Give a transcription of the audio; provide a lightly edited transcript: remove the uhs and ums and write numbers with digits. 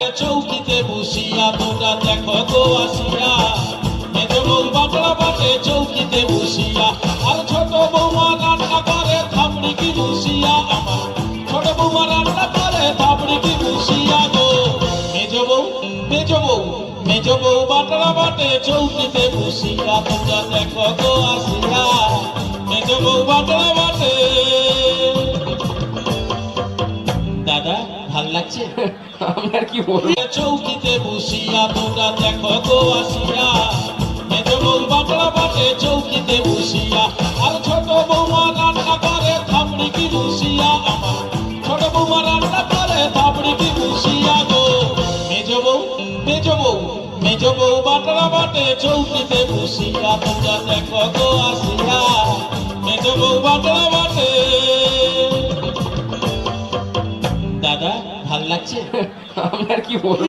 চৌকিতে বসিয়া তোমরা দেখো গো আসিয়া, মেজ বউ বাটলা বাটে চৌকিতে বসিয়া, আর ছোট বৌমা রান্না করে থাপড়ি কি বসিয়া, আমার ছোট বৌমা রান্না করে থাপড়ি কি বসিয়া গো। মেজ বউ মেজ বউ মেজ বউ বাটলা বাটে চৌকিতে বসিয়া, তোমরা দেখো গো আসিয়া, মেজ বউ বাটলা বাটে। দাদা ভাল লাগছে? আমি আর কি বলবো। চৌকিতে বসিয়া তোমরা দেখো গো আসিয়া, মেজ বউ বাটলা বাটে চৌকিতে বসিয়া, আর ছোট বৌমা রান্না করে থাপড়ি কি বসিয়া, আমার ছোট বৌমা রান্না করে থাপড়ি কি বসিয়া গো। মেজ বউ মেজ বউ মেজ বউ বাটলা বাটে চৌকিতে বসিয়া, তোমরা দেখো গো আসিয়া, মেজ বউ বাটলা বাটে। দাদা ভাল লাগছে? আমি আর কি বলবো।